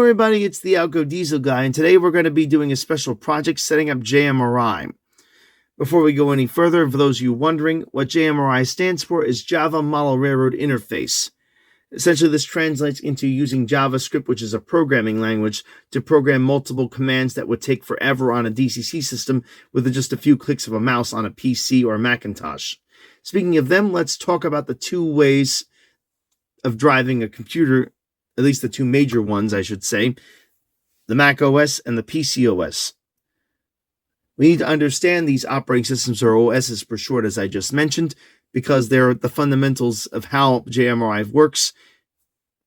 everybody, it's the Outgo Diesel Guy, and today we're going to be doing a special project setting up JMRI. Before we go any further, for those of you wondering, what JMRI stands for is Java Model Railroad Interface. Essentially, this translates into using JavaScript, which is a programming language, to program multiple commands that would take forever on a DCC system with just a few clicks of a mouse on a PC or a Macintosh. Speaking of them, let's talk about the two ways of driving a computer, at least the two major ones, I should say, the Mac OS and the PC OS. We need to understand these operating systems, or OSs for short, as I just mentioned, because they're the fundamentals of how JMRI works,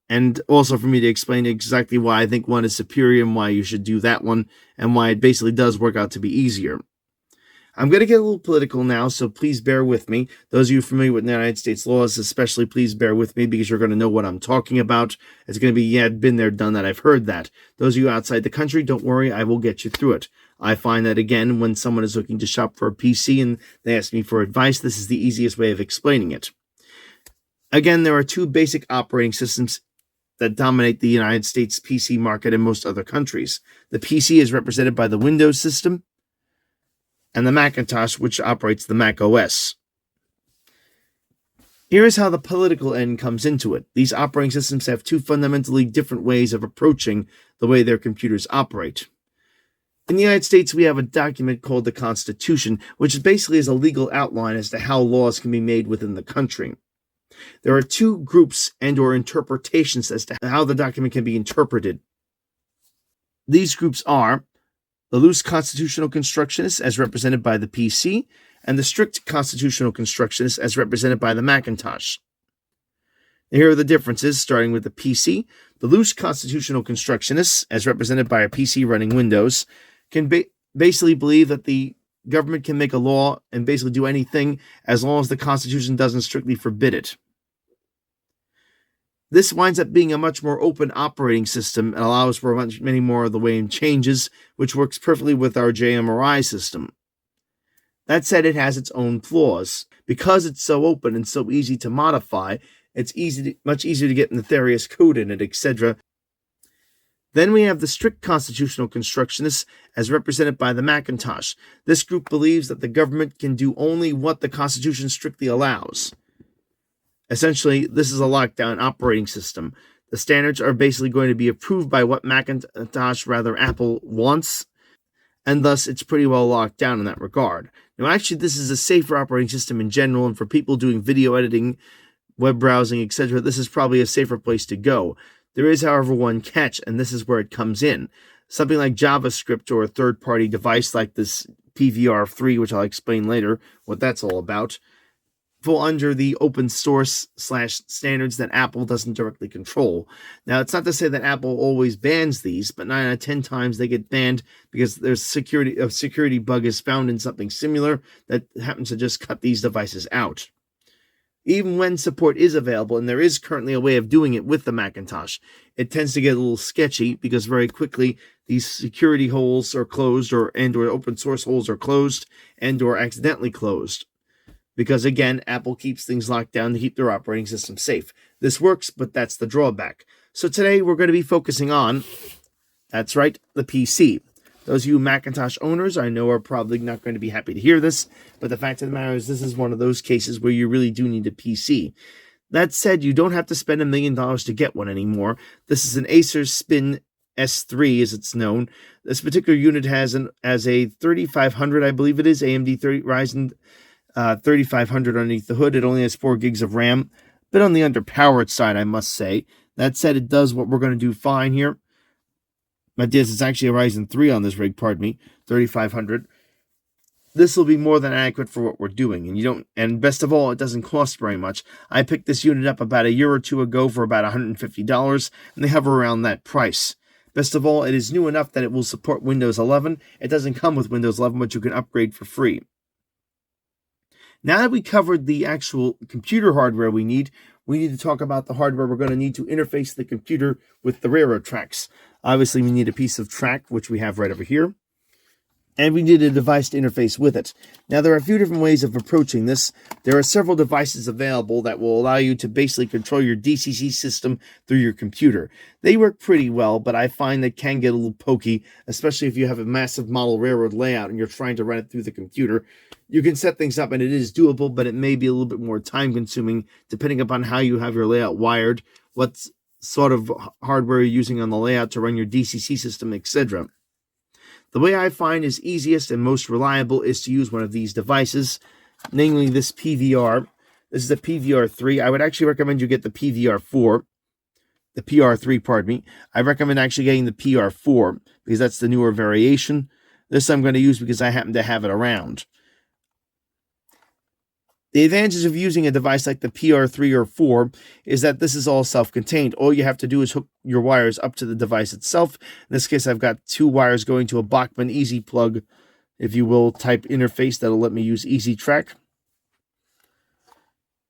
and also for me to explain exactly why I think one is superior and why you should do that one, and why it basically does work out to be easier. I'm going to get a little political now, so please bear with me. Those of you familiar with the United States laws, especially, please bear with me because you're going to know what I'm talking about. It's going to be, yeah, been there, done that, I've heard that. Those of you outside the country, don't worry, I will get you through it. I find that, again, when someone is looking to shop for a PC and they ask me for advice, this is the easiest way of explaining it. Again, there are two basic operating systems that dominate the United States PC market and most other countries. The PC is represented by the Windows system, and the Macintosh, which operates the Mac OS. Here is how the political end comes into it. These operating systems have two fundamentally different ways of approaching the way their computers operate. In the United States, we have a document called the Constitution, which basically is a legal outline as to how laws can be made within the country. There are two groups and/or interpretations as to how the document can be interpreted. These groups are the loose constitutional constructionists, as represented by the PC, and the strict constitutional constructionists, as represented by the Macintosh. Here are the differences, starting with the PC. The loose constitutional constructionists, as represented by a PC running Windows, can basically believe that the government can make a law and basically do anything as long as the Constitution doesn't strictly forbid it. This winds up being a much more open operating system and allows for many more of the way and changes, which works perfectly with our JMRI system. That said, it has its own flaws. Because it's so open and so easy to modify, it's much easier to get nefarious code in it, etc. Then we have the strict constitutional constructionists, as represented by the Macintosh. This group believes that the government can do only what the Constitution strictly allows. Essentially, this is a lockdown operating system. The standards are basically going to be approved by what Apple wants, and thus it's pretty well locked down in that regard. Now, actually, this is a safer operating system in general, and for people doing video editing, web browsing, etc., this is probably a safer place to go. There is, however, one catch, and this is where it comes in. Something like JavaScript or a third-party device like this PVR3, which I'll explain later what that's all about, fall under the open source / standards that Apple doesn't directly control. Now, it's not to say that Apple always bans these, but 9 out of 10 times they get banned because there's a security bug is found in something similar that happens to just cut these devices out. Even when support is available, and there is currently a way of doing it with the Macintosh, it tends to get a little sketchy because very quickly these security holes are closed or open source holes are closed and/or accidentally closed. Because, again, Apple keeps things locked down to keep their operating system safe. This works, but that's the drawback. So today we're going to be focusing on, that's right, the PC. Those of you Macintosh owners, I know, are probably not going to be happy to hear this, but the fact of the matter is this is one of those cases where you really do need a PC. That said, you don't have to spend $1 million to get one anymore. This is an Acer Spin S3, as it's known. This particular unit has a 3500, I believe it is, AMD Ryzen 3500 underneath the hood. It only has 4 gigs of RAM, but on the underpowered side, I must say. That said, it does what we're going to do fine here. It's actually a Ryzen 3 on this rig, 3500. This will be more than adequate for what we're doing, and best of all, it doesn't cost very much. I picked this unit up about a year or two ago for about $150, and they hover around that price. Best of all, it is new enough that it will support Windows 11. It doesn't come with Windows 11, but you can upgrade for free. Now that we covered the actual computer hardware we need to talk about the hardware we're going to need to interface the computer with the railroad tracks. Obviously, we need a piece of track, which we have right over here. and we need a device to interface with it. Now, there are a few different ways of approaching this. There are several devices available that will allow you to basically control your DCC system through your computer. They work pretty well, but I find they can get a little pokey, especially if you have a massive model railroad layout and you're trying to run it through the computer. You can set things up and it is doable, but it may be a little bit more time consuming depending upon how you have your layout wired, what sort of hardware you're using on the layout to run your DCC system, etc. The way I find is easiest and most reliable is to use one of these devices, namely this PVR. This is the PVR3. I would actually recommend you get the PVR4, the PR3, pardon me. I recommend actually getting the PR4 because that's the newer variation. This I'm going to use because I happen to have it around. The advantage of using a device like the PR3 or 4 is that this is all self-contained. All you have to do is hook your wires up to the device itself. In this case, I've got 2 wires going to a Bachmann Easy Plug, if you will, type interface that'll let me use Easy Track.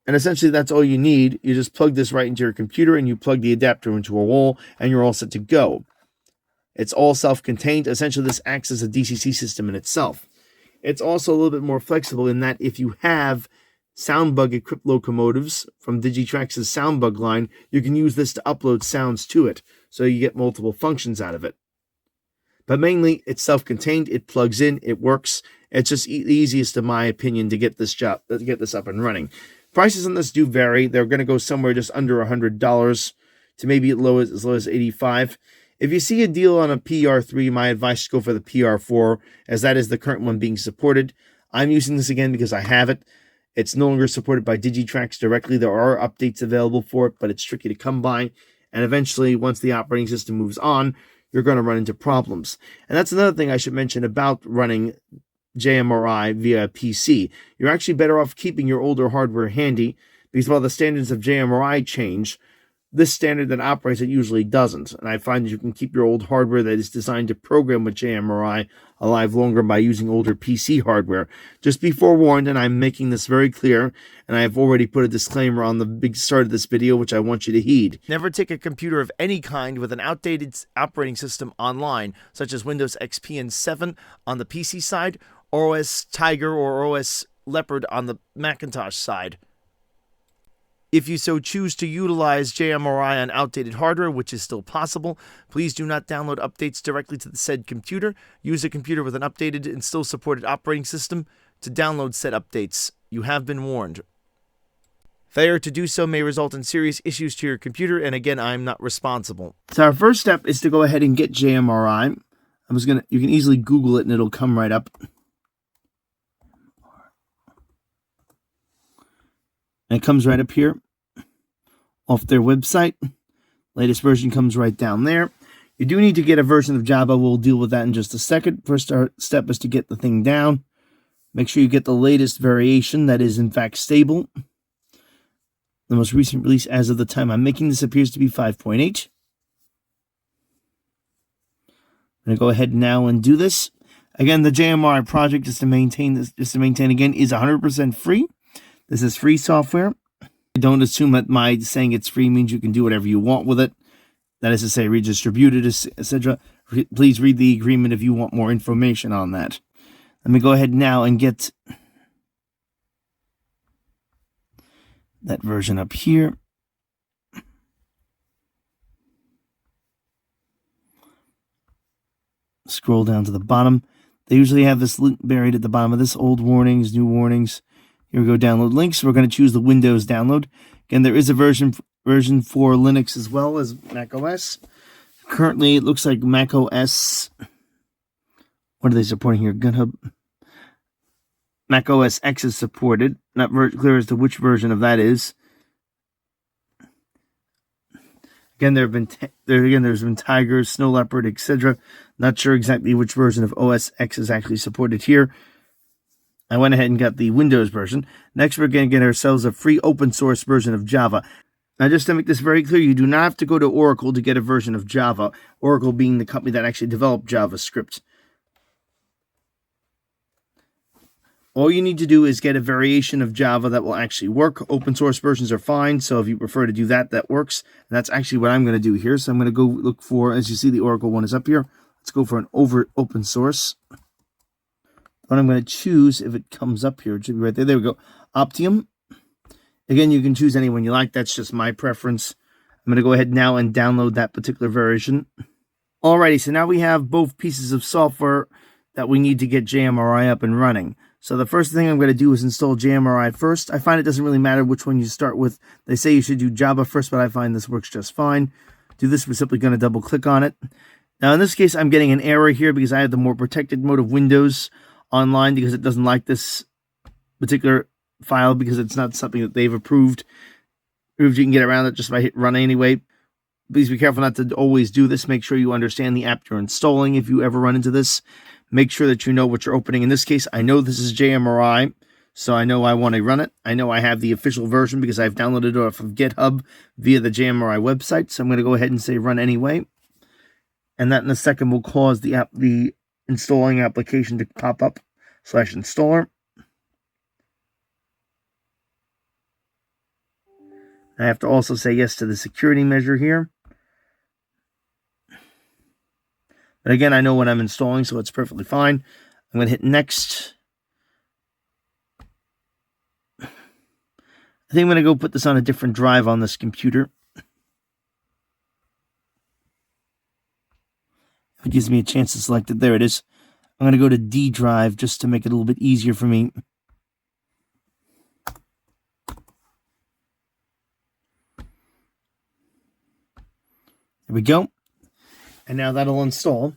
And essentially, that's all you need. You just plug this right into your computer and you plug the adapter into a wall and you're all set to go. It's all self-contained. Essentially, this acts as a DCC system in itself. It's also a little bit more flexible in that if you have Soundbug equipped locomotives from Digitrax's Soundbug line, you can use this to upload sounds to it, so you get multiple functions out of it. But mainly, it's self-contained, it plugs in, it works. It's just the easiest, in my opinion, to get this up and running. Prices on this do vary. They're going to go somewhere just under $100 to maybe as low as $85. If you see a deal on a PR3, my advice is go for the PR4, as that is the current one being supported. I'm using this again because I have it. It's no longer supported by Digitrax directly. There are updates available for it, but it's tricky to come by. And eventually, once the operating system moves on, you're going to run into problems. And that's another thing I should mention about running JMRI via PC. You're actually better off keeping your older hardware handy, because while the standards of JMRI change, this standard that operates it usually doesn't. And I find that you can keep your old hardware that is designed to program with JMRI alive longer by using older PC hardware. Just be forewarned, and I'm making this very clear, and I have already put a disclaimer on the big start of this video, which I want you to heed. Never take a computer of any kind with an outdated operating system online, such as Windows XP and 7 on the PC side, or OS Tiger or OS Leopard on the Macintosh side. If you so choose to utilize JMRI on outdated hardware, which is still possible, please do not download updates directly to the said computer. Use a computer with an updated and still supported operating system to download said updates. You have been warned. Failure to do so may result in serious issues to your computer, and again, I'm not responsible. So our first step is to go ahead and get JMRI. You can easily Google it and it'll come right up. And it comes right up here off their website. Latest version comes right down there. You do need to get a version of Java. We'll deal with that in just a second. First step is to get the thing down. Make sure you get the latest variation that is in fact stable. The most recent release as of the time I'm making this appears to be 5.8. I'm going to go ahead now and do this. Again, the JMRI project, just to maintain again, is 100% free. This is free software. Don't assume that my saying it's free means you can do whatever you want with it. That is to say, redistribute it, etc. Please read the agreement if you want more information on that. Let me go ahead now and get that version up here. Scroll down to the bottom. They usually have this link buried at the bottom of this. Old warnings, new warnings. Here we go, download links. We're going to choose the Windows download. Again, there is a version for Linux as well as Mac OS. Currently, it looks like Mac OS. What are they supporting here? GitHub. Mac OS X is supported. Not very clear as to which version of that is. Again, there's been Tiger, Snow Leopard, etc. Not sure exactly which version of OS X is actually supported here. I went ahead and got the Windows version. Next, we're going to get ourselves a free open source version of Java. Now, just to make this very clear, you do not have to go to Oracle to get a version of Java, Oracle being the company that actually developed JavaScript. All you need to do is get a variation of Java that will actually work. Open source versions are fine, so if you prefer to do that, that works. And that's actually what I'm going to do here. So I'm going to go look for, as you see, the Oracle one is up here. Let's go for an open source. What I'm going to choose, if it comes up here, it should be right there. There we go. Optium. Again, you can choose any one you like. That's just my preference. I'm going to go ahead now and download that particular version. Alrighty, so now we have both pieces of software that we need to get JMRI up and running. So the first thing I'm going to do is install JMRI first. I find it doesn't really matter which one you start with. They say you should do Java first, but I find this works just fine. To do this, we're simply going to double click on it. Now in this case, I'm getting an error here because I have the more protected mode of Windows online because it doesn't like this particular file because it's not something that they've approved. You can get around it just by hit run anyway. Please be careful not to always do this. Make sure you understand the app you're installing if you ever run into this. Make sure that you know what you're opening. In this case, I know this is JMRI, so I know I want to run it. I know I have the official version because I've downloaded it off of GitHub via the JMRI website. So I'm going to go ahead and say run anyway. And that in a second will cause the installing application to pop up /installer. I have to also say yes to the security measure here. But again, I know what I'm installing, so it's perfectly fine. I'm going to hit next. I think I'm going to go put this on a different drive on this computer. It gives me a chance to select it. There it is. I'm going to go to D drive just to make it a little bit easier for me. There we go. And now that'll install.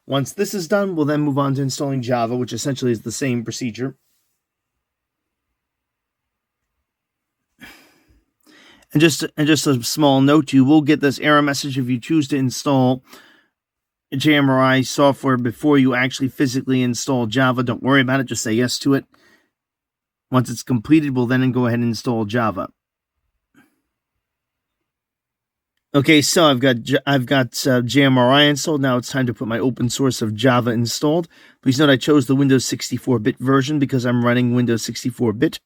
Once this is done, we'll then move on to installing Java, which essentially is the same procedure. And just a small note, you will get this error message if you choose to install JMRI software before you actually physically install Java. Don't worry about it, just say yes to it. Once it's completed, we'll then go ahead and install Java. Okay, so I've got JMRI installed. Now it's time to put my open source of Java installed. Please note I chose the Windows 64-bit version because I'm running Windows 64-bit.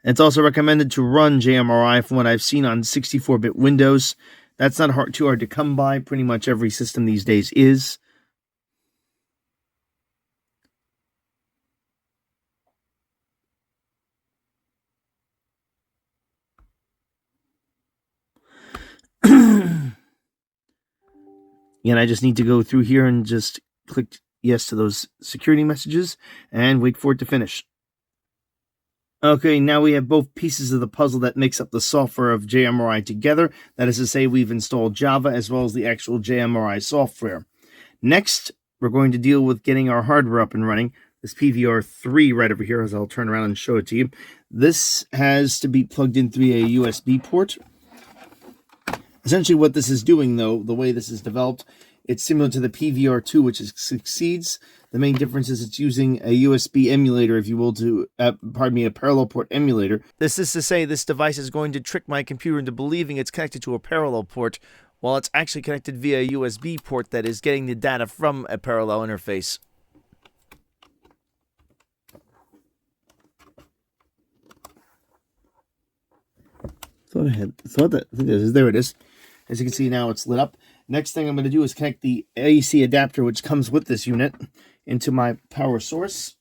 It's also recommended to run JMRI from what I've seen on 64-bit Windows. That's not too hard to come by. Pretty much every system these days is. Again, I just need to go through here and just click yes to those security messages and wait for it to finish. Okay, now we have both pieces of the puzzle that makes up the software of JMRI together. That is to say, we've installed Java as well as the actual JMRI software. Next, we're going to deal with getting our hardware up and running. This PVR3 right over here, as I'll turn around and show it to you. This has to be plugged in through a USB port. Essentially what this is doing, though, the way this is developed, it's similar to the PVR2, which succeeds. The main difference is it's using a USB emulator, if you will, a parallel port emulator. This is to say this device is going to trick my computer into believing it's connected to a parallel port, while it's actually connected via a USB port that is getting the data from a parallel interface. There it is. As you can see now, it's lit up. Next thing I'm going to do is connect the AC adapter, which comes with this unit, into my power source.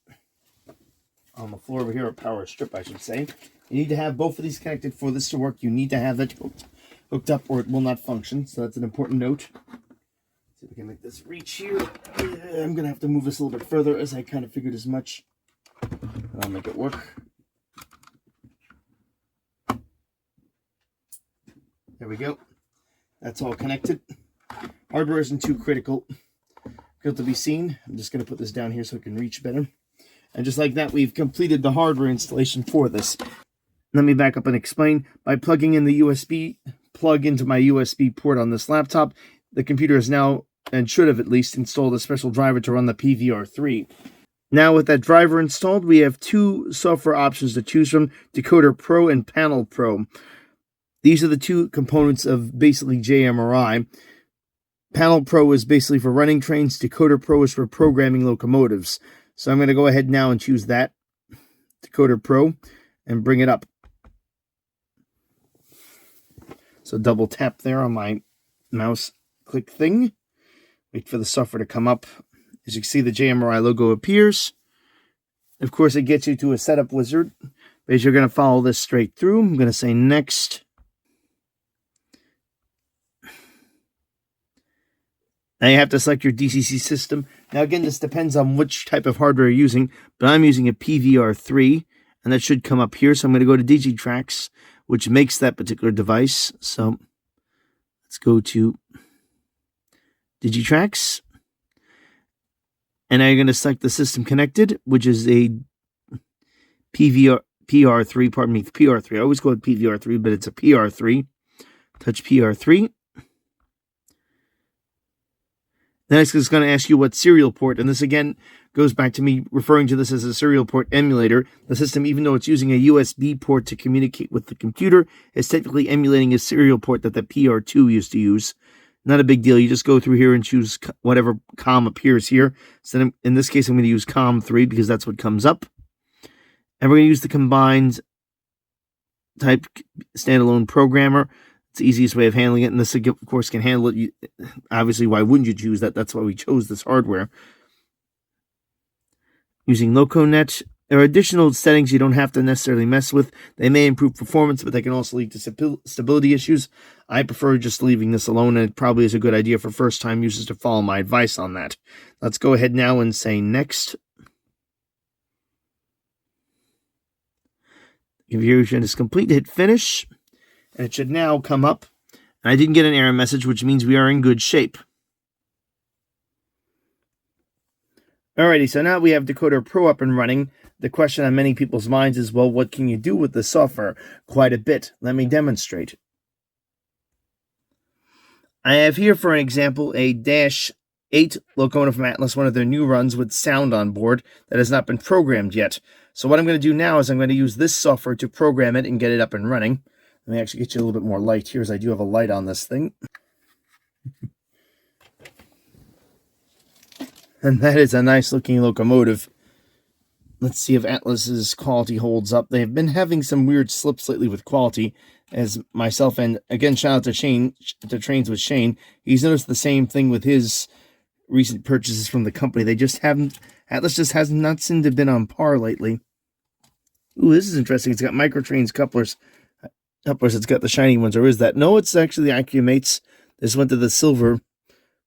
On the floor over here, a power strip, I should say. You need to have both of these connected for this to work. You need to have that hooked up or it will not function. So that's an important note. See if we can make this reach here. I'm going to have to move this a little bit further as I kind of figured as much. I'll make it work. There we go. That's all connected. Hardware isn't too critical to be seen. I'm just going to put this down here so it can reach better. And just like that, we've completed the hardware installation for this. Let me back up and explain. By plugging in the USB plug into my USB port on this laptop, the computer is now, and should have at least, installed a special driver to run the PVR3. Now with that driver installed, we have two software options to choose from, Decoder Pro and Panel Pro. These are the two components of basically JMRI. Panel Pro is basically for running trains. Decoder Pro is for programming locomotives. So I'm going to go ahead now and choose that, Decoder Pro, and bring it up. So double tap there on my mouse click thing. Wait for the software to come up. As you can see, the JMRI logo appears. Of course, it gets you to a setup wizard. But as you're going to follow this straight through, I'm going to say next. Now you have to select your DCC system. Now again, this depends on which type of hardware you're using, but I'm using a PVR3, and that should come up here. So I'm going to go to Digitrax, which makes that particular device. So let's go to Digitrax. And now you're going to select the system connected, which is a PR3, pardon me, PR3. I always call it PVR3, but it's a PR3. Touch PR3. Next, it's going to ask you what serial port, and this again goes back to me referring to this as a serial port emulator. The system, even though it's using a USB port to communicate with the computer, is technically emulating a serial port that the PR2 used to use. Not a big deal. You just go through here and choose whatever COM appears here. So in this case, I'm going to use COM3 because that's what comes up. And we're going to use the combined type standalone programmer. It's the easiest way of handling it, and this, of course, can handle it. Obviously, why wouldn't you choose that? That's why we chose this hardware. Using LocoNet, there are additional settings you don't have to necessarily mess with. They may improve performance, but they can also lead to stability issues. I prefer just leaving this alone, and it probably is a good idea for first-time users to follow my advice on that. Let's go ahead now and say next. Configuration is complete. Hit finish. And it should now come up. And I didn't get an error message, which means we are in good shape. Alrighty, so now we have Decoder Pro up and running. The question on many people's minds is, well, what can you do with the software? Quite a bit. Let me demonstrate. I have here, for an example, a -8 locomotive from Atlas, one of their new runs with sound on board that has not been programmed yet. So what I'm going to do now is I'm going to use this software to program it and get it up and running. Let me actually get you a little bit more light here, as I do have a light on this thing. And that is a nice looking locomotive. Let's see if Atlas's quality holds up. They've been having some weird slips lately with quality, as myself, and again, shout out to Trains with Shane. He's noticed the same thing with his recent purchases from the company. They just haven't, Atlas just has not seemed to have been on par lately. Ooh, this is interesting. It's got Microtrains couplers. It's got the shiny ones, or is that? No, it's actually the Accumates. This went to the silver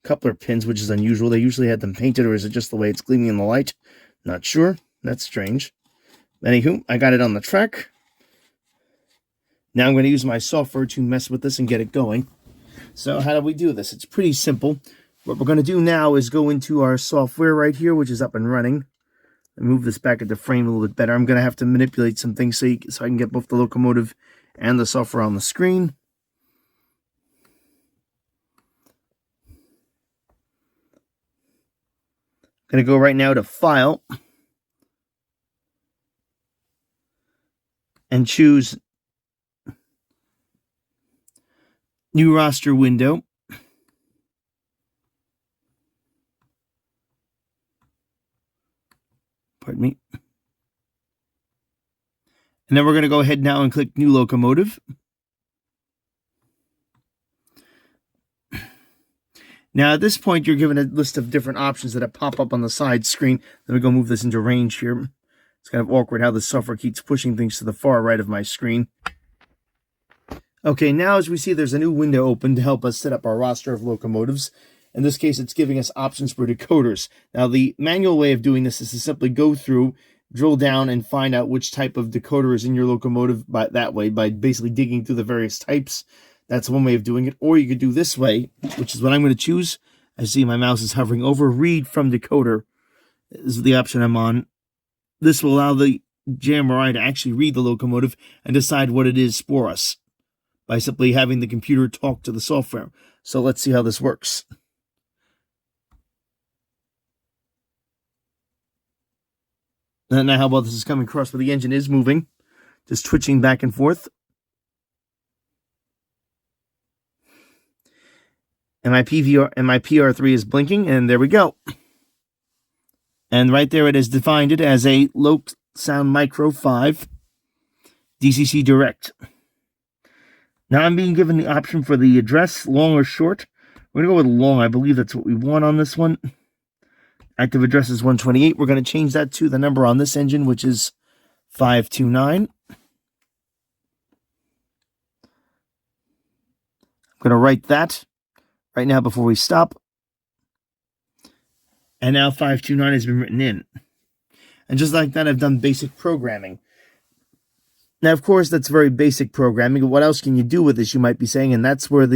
coupler pins, which is unusual. They usually had them painted, or is it just the way it's gleaming in the light? Not sure. That's strange. Anywho, I got it on the track. Now I'm going to use my software to mess with this and get it going. So how do we do this? It's pretty simple. What we're going to do now is go into our software right here, which is up and running. And move this back into frame a little bit better. I'm going to have to manipulate some things so I can get both the locomotive and the software on the screen. I'm going to go right now to File and choose New Roster Window. Pardon me. And then we're going to go ahead now and click New Locomotive. Now, at this point, you're given a list of different options that pop up on the side screen. Let me go move this into range here. It's kind of awkward how the software keeps pushing things to the far right of my screen. Okay, now as we see, there's a new window open to help us set up our roster of locomotives. In this case, it's giving us options for decoders. Now, the manual way of doing this is to simply go through, drill down, and find out which type of decoder is in your locomotive by basically digging through the various types. That's one way of doing it. Or you could do this way, which is what I'm going to choose. I see my mouse is hovering over. Read from decoder is the option I'm on. This will allow the JMRI to actually read the locomotive and decide what it is for us by simply having the computer talk to the software. So let's see how this works. Now how about this is coming across where the engine is moving, just twitching back and forth. And my PR3 is blinking, and there we go. And right there it has defined it as a Low Sound Micro 5 DCC Direct. Now I'm being given the option for the address, long or short. We're going to go with long. I believe that's what we want on this one. Active address is 128. We're going to change that to the number on this engine, which is 529. I'm going to write that right now before we stop. And now 529 has been written in. And just like that, I've done basic programming. Now, of course, that's very basic programming. What else can you do with this, you might be saying? And that's where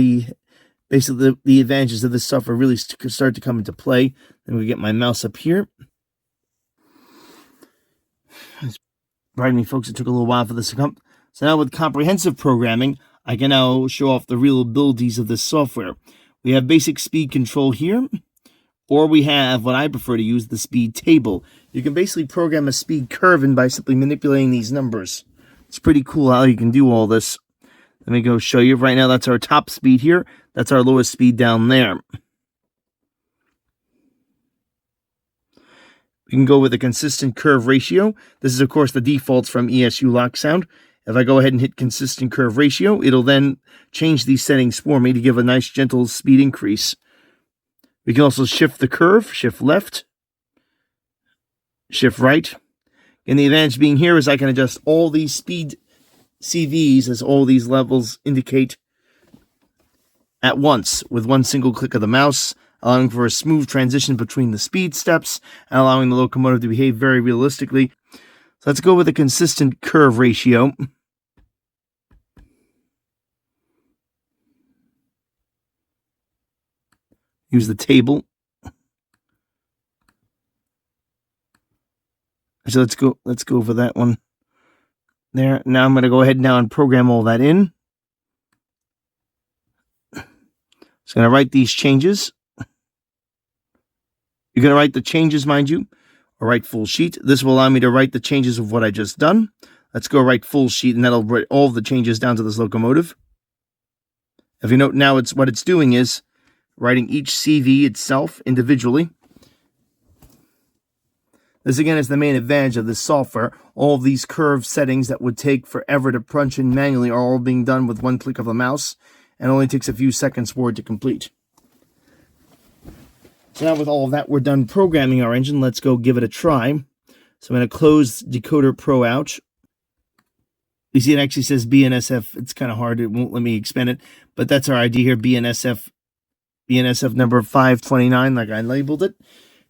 basically the advantages of this software really start to come into play. Then we get my mouse up here. Pardon me, folks, it took a little while for this to come. So now with comprehensive programming, I can now show off the real abilities of this software. We have basic speed control here, or we have what I prefer to use, the speed table. You can basically program a speed curve in by simply manipulating these numbers. It's pretty cool how you can do all this. Let me go show you. Right now, that's our top speed here. That's our lowest speed down there. We can go with a consistent curve ratio. This is, of course, the defaults from ESU Lock Sound. If I go ahead and hit consistent curve ratio, it'll then change these settings for me to give a nice gentle speed increase. We can also shift the curve, shift left, shift right. And the advantage being here is I can adjust all these speed CVs as all these levels indicate at once with one single click of the mouse, allowing for a smooth transition between the speed steps and allowing the locomotive to behave very realistically. So let's go with a consistent curve ratio. Use the table. So let's go for that one. There. Now I'm going to go ahead now and program all that in. Just going to write these changes. You're going to write the changes, mind you, or write full sheet. This will allow me to write the changes of what I just done. Let's go write full sheet, and that'll write all the changes down to this locomotive. If you note now, what it's doing is writing each CV itself individually. This, again, is the main advantage of this software. All of these curve settings that would take forever to punch in manually are all being done with one click of the mouse, and only takes a few seconds for it to complete. So now with all of that, we're done programming our engine. Let's go give it a try. So I'm going to close Decoder Pro out. You see it actually says BNSF. It's kind of hard. It won't let me expand it. But that's our ID here, BNSF number 529, like I labeled it.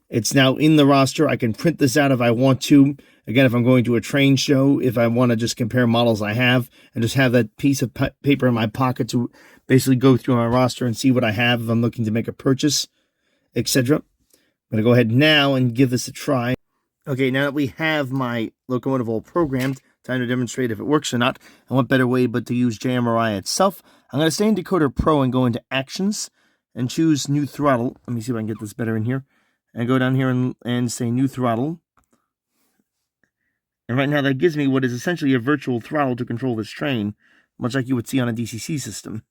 It's now in the roster. I can print this out if I want to. Again, if I'm going to a train show, if I want to just compare models I have and just have that piece of paper in my pocket to basically go through my roster and see what I have if I'm looking to make a purchase, etc. I'm going to go ahead now and give this a try. Okay, now that we have my locomotive all programmed, time to demonstrate if it works or not. And what better way but to use JMRI itself. I'm going to stay in Decoder Pro and go into Actions and choose New Throttle. Let me see if I can get this better in here. And go down here and say New Throttle. And right now that gives me what is essentially a virtual throttle to control this train, much like you would see on a DCC system.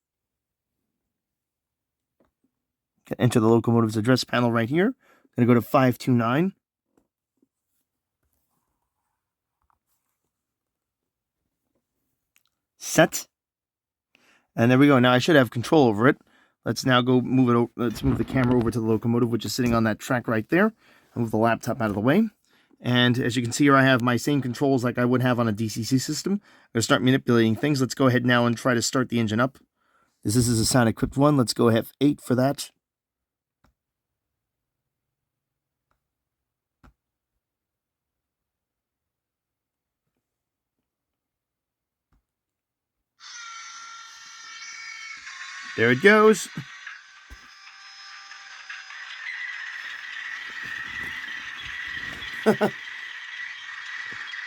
Can enter the locomotive's address panel right here. I'm going to go to 529. Set. And there we go. Now I should have control over it. Let's now go move it. Let's move the camera over to the locomotive, which is sitting on that track right there. I'll move the laptop out of the way. And as you can see here, I have my same controls like I would have on a DCC system. I'm going to start manipulating things. Let's go ahead now and try to start the engine up. This is a sound-equipped one. Let's go F8 for that. There it goes.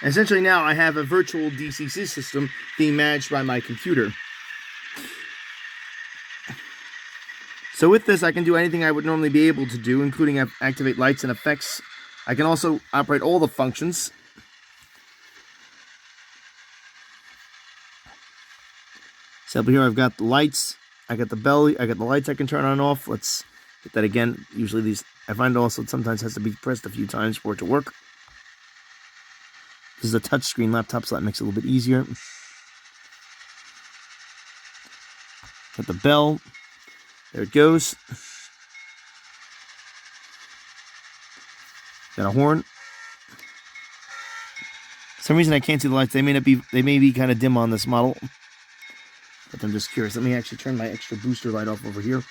Essentially now I have a virtual DCC system being managed by my computer. So with this, I can do anything I would normally be able to do, including activate lights and effects. I can also operate all the functions. So up here I've got the lights, I got the bell, I got the lights I can turn on and off. Let's hit that again. Usually these, I find also it sometimes has to be pressed a few times for it to work. This is a touchscreen laptop, so that makes it a little bit easier. Got the bell. There it goes. Got a horn. For some reason I can't see the lights. They may be kind of dim on this model. But I'm just curious. Let me actually turn my extra booster light off over here.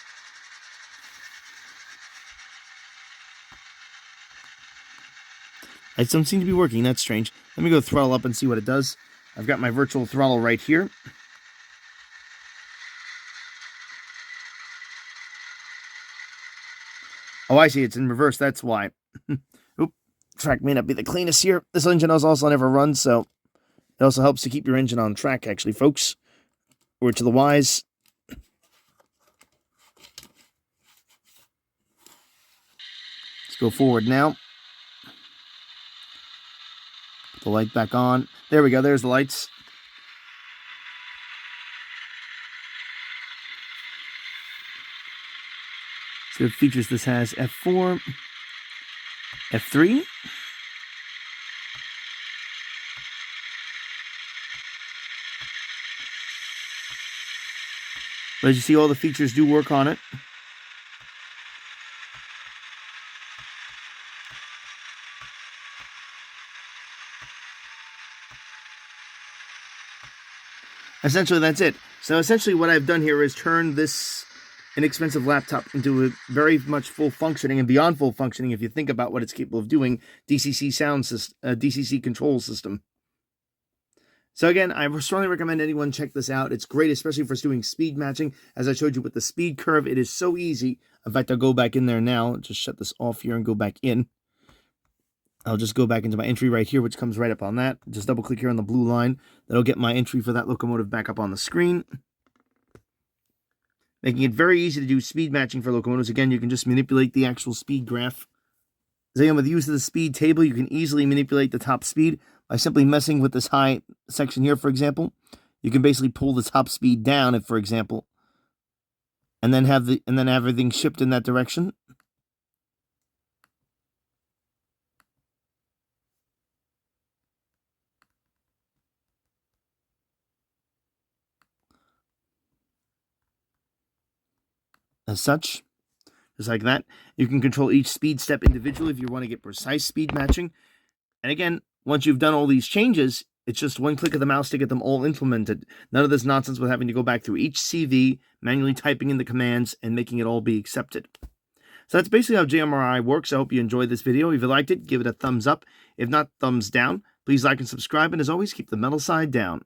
Lights don't seem to be working. That's strange. Let me go throttle up and see what it does. I've got my virtual throttle right here. Oh, I see. It's in reverse. That's why. Oop. Track may not be the cleanest here. This engine has also never run, so it also helps to keep your engine on track, actually, folks. Word to the wise. Let's go forward now. Put the light back on. There we go. There's the lights. See what features this has. F4. F3. But as you see, all the features do work on it. Essentially, that's it. So essentially what I've done here is turn this inexpensive laptop into a very much full functioning and beyond full functioning, if you think about what it's capable of doing, DCC sound system, DCC control system. So again, I strongly recommend anyone check this out. It's great, especially for doing speed matching. As I showed you with the speed curve, it is so easy. In fact, I'll go back in there now. Just shut this off here and go back in. I'll just go back into my entry right here, which comes right up on that. Just double click here on the blue line. That'll get my entry for that locomotive back up on the screen. Making it very easy to do speed matching for locomotives. Again, you can just manipulate the actual speed graph. Again, with the use of the speed table, you can easily manipulate the top speed by simply messing with this high section here, for example. You can basically pull the top speed down, if, for example, and then have everything shipped in that direction. As such, just like that. You can control each speed step individually if you want to get precise speed matching. And again, once you've done all these changes, it's just one click of the mouse to get them all implemented. None of this nonsense with having to go back through each CV, manually typing in the commands, and making it all be accepted. So that's basically how JMRI works. I hope you enjoyed this video. If you liked it, give it a thumbs up. If not, thumbs down. Please like and subscribe, and as always, keep the metal side down.